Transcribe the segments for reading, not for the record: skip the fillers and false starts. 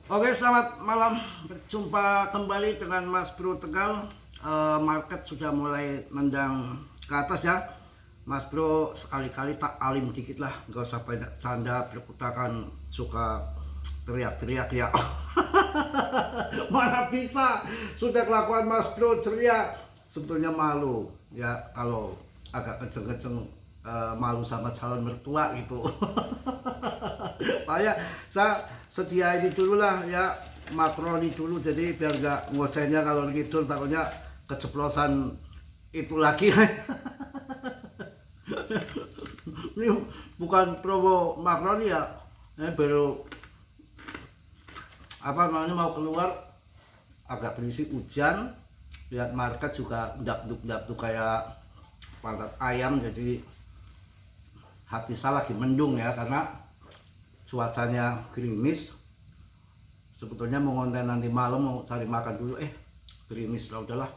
Oke, selamat malam. Berjumpa kembali dengan Mas Bro Tegal. Market sudah mulai nendang ke atas ya. Mas Bro sekali-kali tak alim dikit lah, nggak usah banyak canda berkutakan, suka teriak-teriak ya. Mana bisa, sudah kelakuan Mas Bro ceria, sebetulnya malu ya kalau agak kenceng-kenceng, malu sama calon mertua gitu. Makanya saya sedia ini dulu lah ya, makroni dulu, jadi biar nggak ngocehnya kalau ngidul, takutnya keceplosan itu lagi. Ini bukan promo makroni ya, baru apa namanya mau keluar, agak berisik hujan, lihat market juga dap-duk kayak pantat ayam, jadi hati saya lagi mendung ya, karena cuacanya gerimis. Sebetulnya mau konten nanti malam, mau cari makan dulu, gerimis lah, udahlah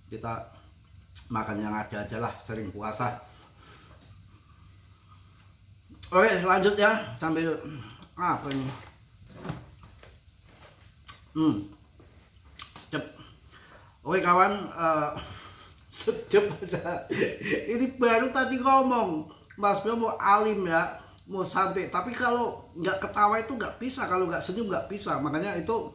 kita makan yang ada aja lah, sering puasa. Oke, lanjut ya, sambil apa ini, sedap. Oke kawan, sedap aja. Ini baru tadi ngomong Mas Bro mau alim ya, mau santai, tapi kalau nggak ketawa itu nggak bisa, kalau nggak senyum nggak bisa. Makanya itu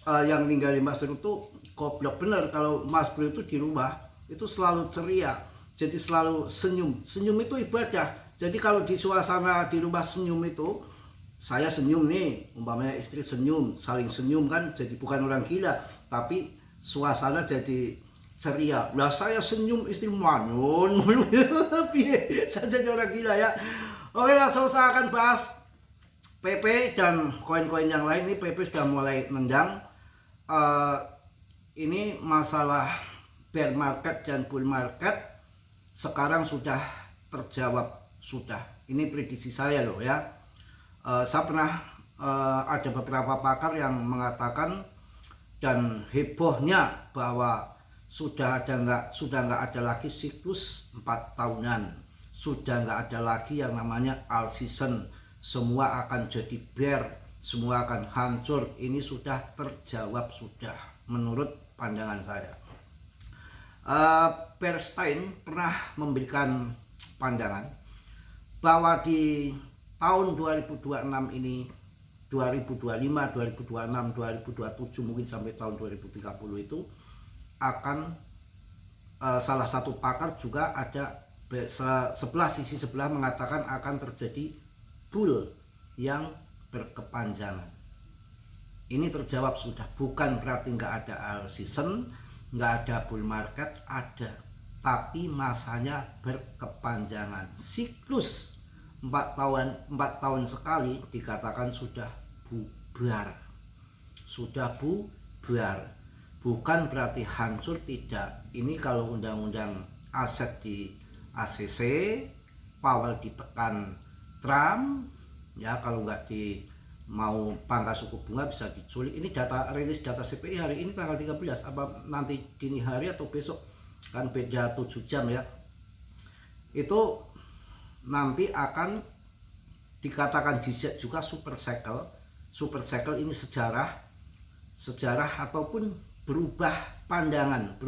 yang ninggalin Mas Bro itu goblok bener. Kalau Mas Bro itu di rumah itu selalu ceria, jadi selalu senyum. Senyum itu ibadah. Jadi kalau di suasana di rumah senyum itu, saya senyum nih, umpamanya istri senyum, saling senyum kan, jadi bukan orang gila, tapi suasana jadi ceria. Lah saya senyum, istri manyun. Saya jadi orang gila ya. Oke, langsung saya akan bahas PP dan koin-koin yang lain. Ini PP sudah mulai nendang. Ini masalah bear market dan bull market sekarang sudah terjawab, sudah. Ini prediksi saya loh ya. Saya pernah ada beberapa pakar yang mengatakan dan hebohnya bahwa sudah nggak ada lagi siklus 4 tahunan, sudah nggak ada lagi yang namanya all season, semua akan jadi bear, semua akan hancur. Ini sudah terjawab, sudah, menurut pandangan saya. Bernstein pernah memberikan pandangan bahwa di tahun 2026 ini, 2025, 2026, 2027, mungkin sampai tahun 2030 itu akan salah satu pakar juga ada sisi sebelah mengatakan akan terjadi bull yang berkepanjangan. Ini terjawab sudah, bukan berarti nggak ada all season, nggak ada bull market, ada, tapi masanya berkepanjangan. Siklus 4 tahun sekali dikatakan sudah bubar, sudah bubar. Bukan berarti hancur, tidak. Ini kalau undang-undang aset di ACC, Powell ditekan Trump ya, kalau nggak di mau pangkas suku bunga bisa diculik. Ini data, rilis data CPI hari ini tanggal 13, apa nanti dini hari atau besok, kan beda 7 jam ya. Itu nanti akan dikatakan GZ juga super cycle. Super cycle ini sejarah ataupun berubah pandangan,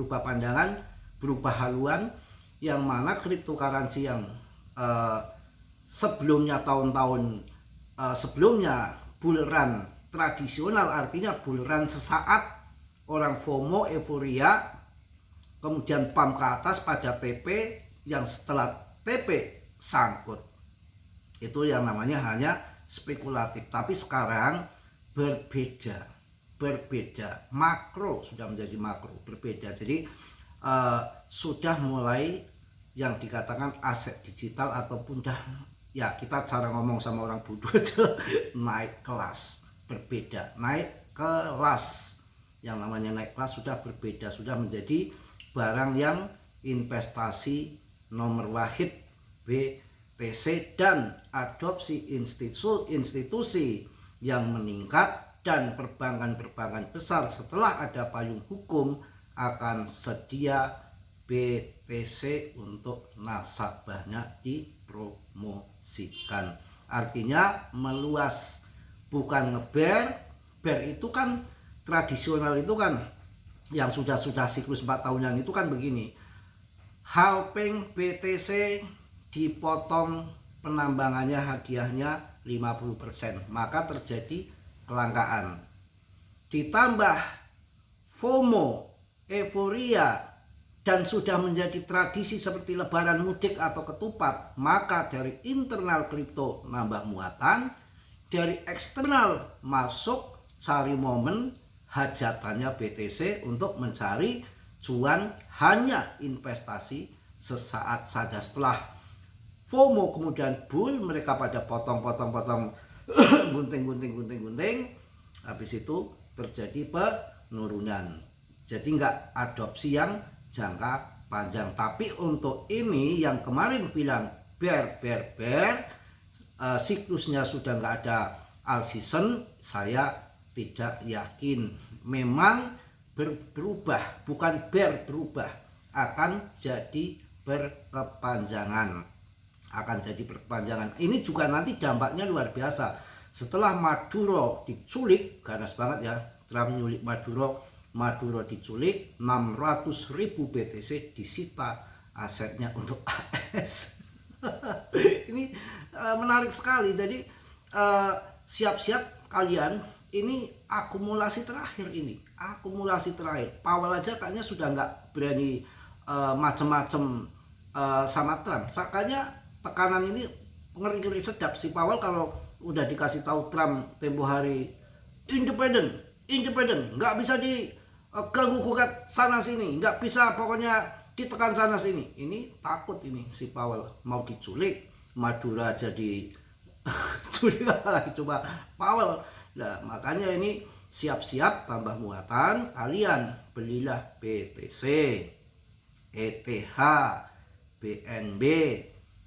berubah haluan, yang mana cryptocurrency yang sebelumnya tahun-tahun sebelumnya bull run tradisional, artinya bull run sesaat, orang FOMO, euforia, kemudian pump ke atas pada TP, yang setelah TP sangkut. Itu yang namanya hanya spekulatif. Tapi sekarang berbeda, makro sudah menjadi makro, berbeda. Jadi sudah mulai yang dikatakan aset digital ataupun ya kita cara ngomong sama orang bodoh aja, naik kelas, berbeda, naik kelas. Yang namanya naik kelas sudah berbeda, sudah menjadi barang yang investasi nomor wahid, BTC, dan adopsi institusi yang meningkat, dan perbankan besar setelah ada payung hukum akan sedia BTC untuk nasabahnya dipromosikan. Artinya meluas, bukan ngeber, bear itu kan tradisional itu kan yang sudah siklus 4 tahunan itu kan begini. Halping BTC dipotong penambangannya, hadiahnya 50%, maka terjadi kelangkaan. Ditambah FOMO, euforia, dan sudah menjadi tradisi seperti lebaran mudik atau ketupat, maka dari internal kripto nambah muatan, dari eksternal masuk cari momen hajatannya BTC untuk mencari cuan, hanya investasi sesaat saja. Setelah FOMO kemudian bull, mereka pada potong gunting, habis itu terjadi penurunan. Jadi nggak adopsi yang jangka panjang. Tapi untuk ini yang kemarin bilang bear, siklusnya sudah nggak ada all season, saya tidak yakin. Memang berubah, bukan bear berubah, akan jadi berkepanjangan. Ini juga nanti dampaknya luar biasa. Setelah Maduro diculik, ganas banget ya, Trump nyulik Maduro diculik, 600.000 BTC disita asetnya untuk AS. Ini menarik sekali. Jadi siap-siap kalian, ini akumulasi terakhir Powell aja kayaknya sudah nggak berani macem-macem sama Trump. Sakanya tekanan ini ngeri-ngeri sedap. Si Powell kalau udah dikasih tahu Trump tempo hari independen, nggak bisa diganggu gugat sana sini, nggak bisa pokoknya ditekan sana sini. Ini takut ini si Powell mau diculik, Maduro jadi culik lagi coba Powell. Nah makanya ini siap-siap tambah muatan, kalian belilah BTC, ETH, BNB,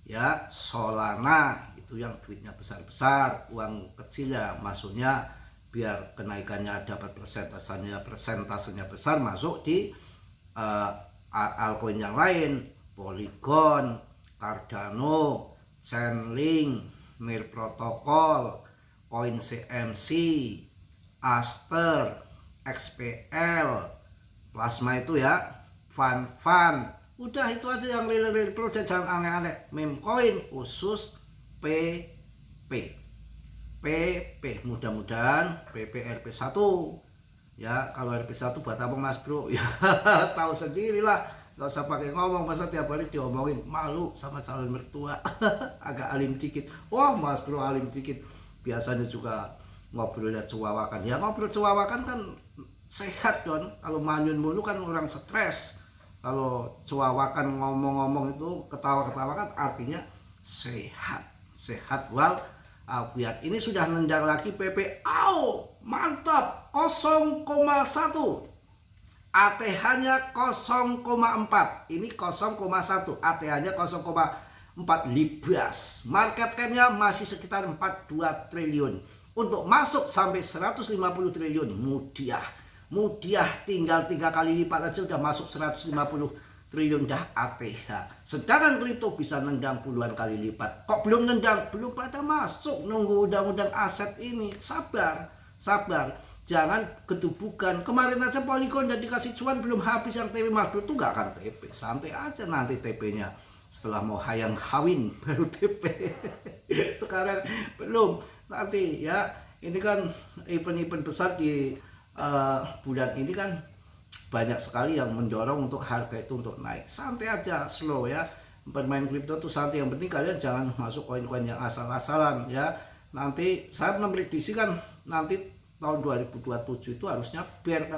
ya Solana, itu yang duitnya besar-besar, uang kecil ya masuknya biar kenaikannya dapat persentasenya besar, masuk di altcoin yang lain, Polygon, Cardano, Chainlink, Mir Protocol, Coin CMC, Aster, XPL, Plasma itu ya, Fun. Udah itu aja yang real project, jangan aneh-aneh. Meme coin khusus PP. Mudah-mudahan PP RP1. Ya, kalau RP1 buat apa Mas Bro? Ya, tahu sendirilah. Gak usah pakai ngomong, masa tiap hari diomongin, malu sama calon mertua. Agak alim dikit. Wah, Mas Bro alim dikit. Biasanya juga ngobrolnya cuawakan. Ya, ngobrol cuawakan kan sehat Don. Kalau manyun mulu kan orang stres. Kalau cuawakan ngomong-ngomong itu ketawa-ketawa kan artinya sehat walafiat. Ini sudah nendang lagi PP. Mantap, 0,1. ATH-nya 0,4. Ini 0,1. ATH-nya 0,4 libras. Market cap-nya masih sekitar 42 triliun. Untuk masuk sampai 150 triliun mudah, tinggal 3 kali lipat aja udah masuk 150 triliun dah ATH. Sedangkan kripto bisa nendang puluhan kali lipat. Kok belum nendang? Belum pada masuk, nunggu undang-undang aset ini. Sabar. Jangan kedubukan. Kemarin aja Polygon udah dikasih cuan belum habis yang TP Mas Bro, tuh gak akan TP. Santai aja nanti TP-nya. Setelah mau hayang kawin baru TP. Sekarang belum. Nanti ya, ini kan event-event besar di bulan ini kan banyak sekali yang mendorong untuk harga itu untuk naik. Santai aja, slow ya. Bermain kripto tuh santai. Yang penting kalian jangan masuk koin-koin yang asal-asalan ya. Nanti saya memprediksi kan nanti tahun 2027 itu harusnya bear.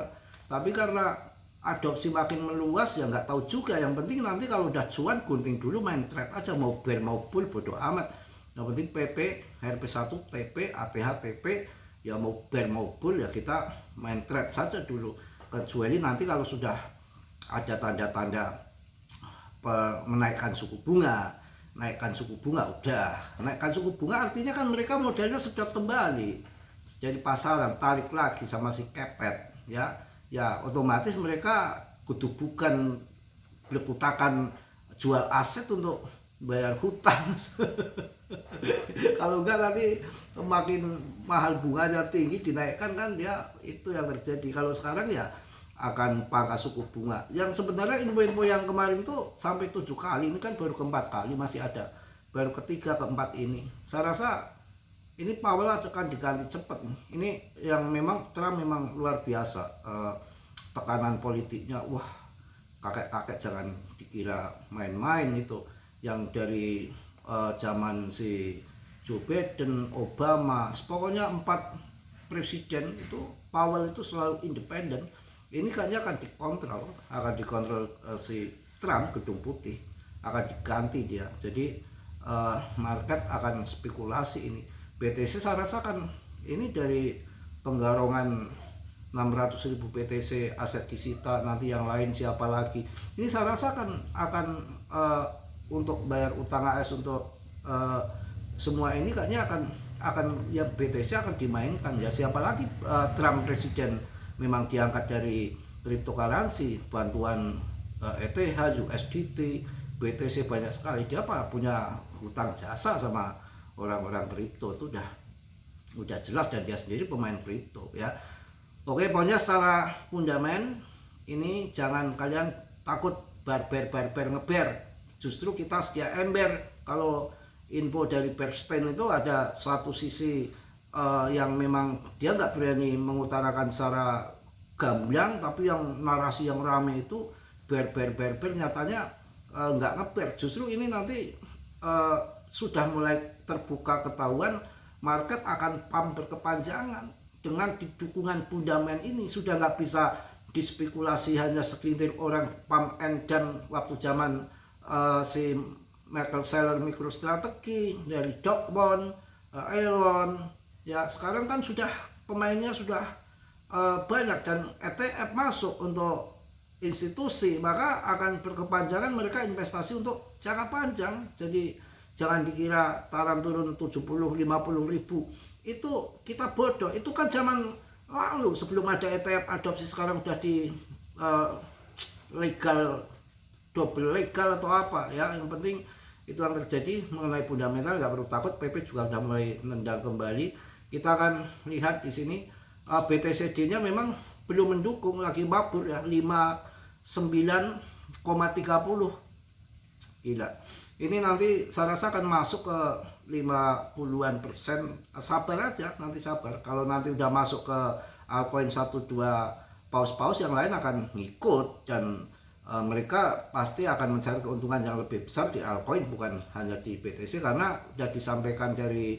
Tapi karena adopsi makin meluas ya nggak tahu juga. Yang penting nanti kalau udah cuan gunting dulu, main trade aja, mau bear mau bull bodo amat. Yang penting PP, RP1, TP, ATH, TP, ya mau bear mau bull ya kita main trade saja dulu. Kecuali nanti kalau sudah ada tanda-tanda menaikkan suku bunga, naikkan suku bunga artinya kan mereka modelnya sedap kembali jadi pasaran, tarik lagi sama si kepet ya otomatis mereka kudu bukan berkutakan jual aset untuk bayar hutang. Kalau enggak nanti makin mahal, bunganya tinggi, dinaikkan kan, dia itu yang terjadi. Kalau sekarang ya akan pangkas suku bunga. Yang sebenarnya info-info yang kemarin tuh sampai 7 kali, ini kan baru keempat kali, masih ada baru ketiga keempat ini. Saya rasa ini Powell akan diganti cepat. Ini yang memang Trump memang luar biasa, tekanan politiknya. Wah, kakek-kakek jangan dikira main-main itu. Yang dari zaman si Joe Biden, Obama, pokoknya 4 presiden itu Powell itu selalu independen. Ini kayaknya akan dikontrol si Trump, Gedung Putih akan diganti dia. Jadi market akan spekulasi ini. BTC saya rasa kan ini dari penggarongan 600.000 BTC aset disita, nanti yang lain siapa lagi. Ini saya rasa akan untuk bayar utang AS untuk semua ini kayaknya akan ya BTC akan dimainkan ya. Siapa lagi Trump presiden memang diangkat dari cryptocurrency, bantuan ETH, USDT, BTC banyak sekali. Dia punya hutang jasa sama orang-orang kripto, itu udah jelas, dan dia sendiri pemain kripto ya. Oke, pokoknya secara fundament ini jangan kalian takut barber ngeber. Justru kita sedia ember. Kalau info dari Bernstein itu ada suatu sisi yang memang dia nggak berani mengutarakan secara gamblang, tapi yang narasi yang rame itu barber nyatanya nggak ngeber. Justru ini nanti sudah mulai terbuka ketahuan, market akan pump berkepanjangan dengan dukungan fundament ini. Sudah nggak bisa dispekulasi hanya segelintir orang pump and dump waktu zaman si Michael Saylor MicroStrategy, dari Doug Bond, Elon. Ya sekarang kan sudah pemainnya sudah banyak, dan ETF masuk untuk institusi, maka akan berkepanjangan mereka investasi untuk jangka panjang. Jadi jangan dikira taran turun 70-50 ribu itu kita bodoh. Itu kan zaman lalu sebelum ada ETF adopsi. Sekarang udah di legal, double legal atau apa ya. Yang penting itu yang terjadi. Mengenai fundamental nggak perlu takut, PP juga udah mulai nendang kembali. Kita akan lihat di sini BTCD-nya memang belum mendukung, lagi mabur ya, 59,30. Gila. Ini nanti saya rasa akan masuk ke 50-an%. Sabar aja, nanti sabar. Kalau nanti udah masuk ke altcoin 1-2 paus-paus, yang lain akan ngikut, dan mereka pasti akan mencari keuntungan yang lebih besar di altcoin, bukan hanya di BTC, karena udah disampaikan dari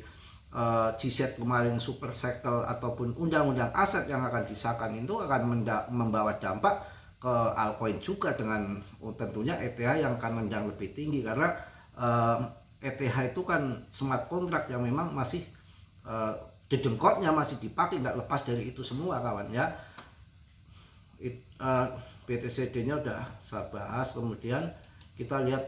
GZ kemarin, super cycle ataupun undang-undang aset yang akan disahkan itu akan membawa dampak ke altcoin juga, dengan tentunya ETH yang akan nendang lebih tinggi, karena ETH itu kan smart contract yang memang masih dedengkotnya masih dipakai, nggak lepas dari itu semua kawan ya. BTCD-nya udah saya bahas. Kemudian kita lihat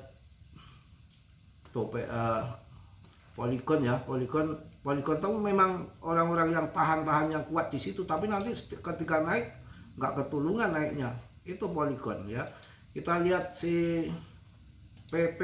Polygon ya. Polygon itu memang orang-orang yang tahan yang kuat di situ, tapi nanti ketika naik nggak ketulungan naiknya. Itu Polygon ya. Kita lihat si PP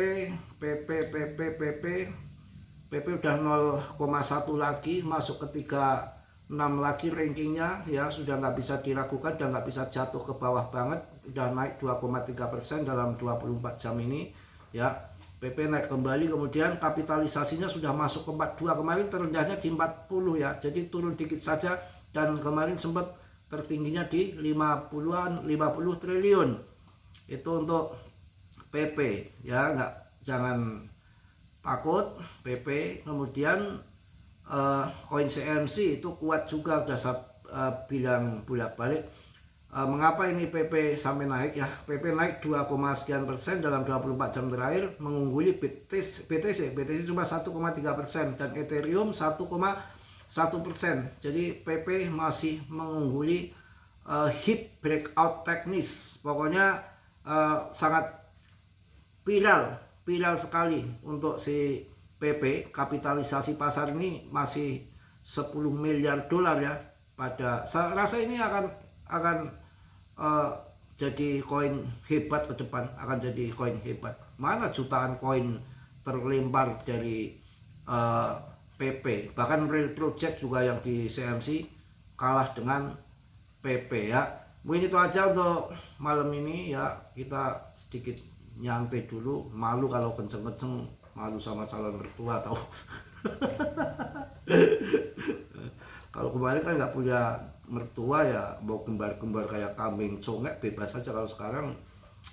udah 0,1 lagi, masuk ke 36 lagi rankingnya ya. Sudah nggak bisa diragukan dan nggak bisa jatuh ke bawah banget. Udah naik 2,3% dalam 24 jam ini ya. PP naik kembali, kemudian kapitalisasinya sudah masuk ke 42, kemarin terendahnya di 40 ya, jadi turun dikit saja, dan kemarin sempat tertingginya di 50 triliun. Itu untuk PP ya, jangan takut PP. Kemudian koin CMC itu kuat juga, udah saya bilang bolak-balik. Mengapa ini PP sampai naik ya? PP naik 2, sekian persen dalam 24 jam terakhir, mengungguli BTC cuma 1,3% dan Ethereum 1,1%. Jadi PP masih mengungguli HIP breakout teknis. Pokoknya sangat viral sekali untuk si PP. Kapitalisasi pasar ini masih 10 miliar dolar ya. Saya rasa ini akan jadi koin hebat ke depan, akan jadi koin hebat. Mana jutaan koin terlempar dari eh, PP. Bahkan real project juga yang di CMC kalah dengan PP ya. Mungkin itu aja untuk malam ini ya, kita sedikit nyantai dulu. Malu kalau kenceng-kenceng, malu sama calon mertua atau kalau kemarin kan nggak punya mertua ya, mau kembar-kembar kayak kambing congek bebas saja. Kalau sekarang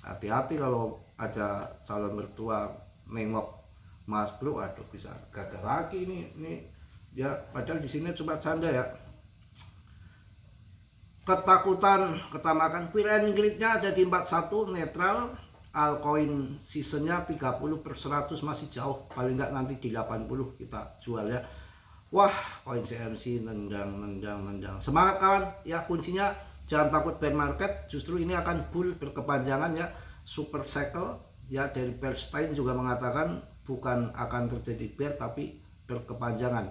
hati-hati kalau ada calon mertua nengok Mas Bro, aduh bisa gagal lagi ini ya. Padahal di sini cuma canda ya. Ketakutan ketamakan. Queer and gridnya ada di 41 netral. Altcoin seasonnya 30/100 masih jauh, paling nggak nanti di 80 kita jual ya. Wah, koin CMC nendang. Semangat kawan ya, kuncinya jangan takut bear market, justru ini akan bull berkepanjangan ya. Super cycle ya, dari Bernstein juga mengatakan bukan akan terjadi bear tapi berkepanjangan.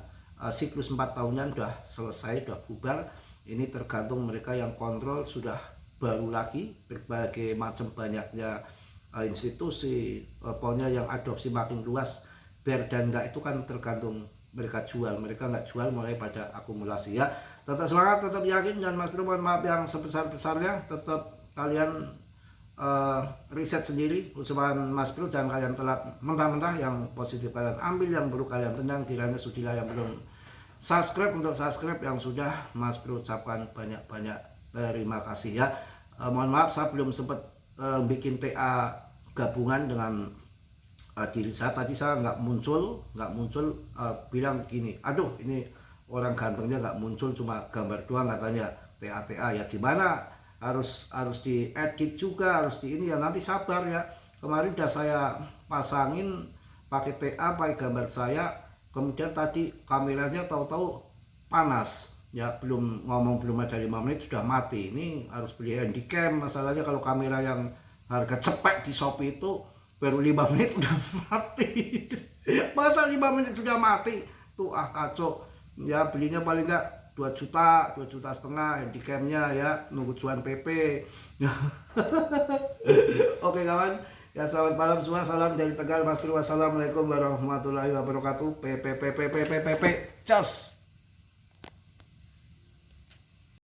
Siklus 4 tahunan udah selesai, udah bubar. Ini tergantung mereka yang kontrol, sudah baru lagi berbagai macam banyaknya institusi, pokoknya yang adopsi makin luas bear dan enggak itu kan tergantung mereka jual. Mereka nggak jual mulai pada akumulasi ya. Tetap semangat, tetap yakin, dan Mas Bro mohon maaf yang sebesar-besarnya, tetap kalian riset sendiri usahaan Mas Bro, jangan kalian telat mentah-mentah. Yang positif kalian ambil, yang buruk kalian tendang. Kiranya sudilah yang belum subscribe untuk subscribe, yang sudah Mas Bro ucapkan banyak-banyak terima kasih ya. Mohon maaf saya belum sempat bikin TA gabungan dengan diri saya. Tadi saya nggak muncul bilang gini, aduh ini orang gantengnya nggak muncul, cuma gambar doang katanya TA ya. Gimana, harus diedit juga, harus di ini ya, nanti sabar ya. Kemarin udah saya pasangin pakai TA, pakai gambar saya, kemudian tadi kameranya tahu-tahu panas ya, belum ada 5 menit sudah mati. Ini harus beli handycam. Masalahnya kalau kamera yang harga cepek di Shopee itu baru 5 menit udah mati. Masa 5 menit sudah mati tuh, kacau ya. Belinya paling enggak 2 juta setengah handycamnya ya, nunggu cuan PP. Oke kawan ya, selamat malam semua, salam dari Tegal Mas Bro. Wassalamualaikum warahmatullahi wabarakatuh. PP. Cus.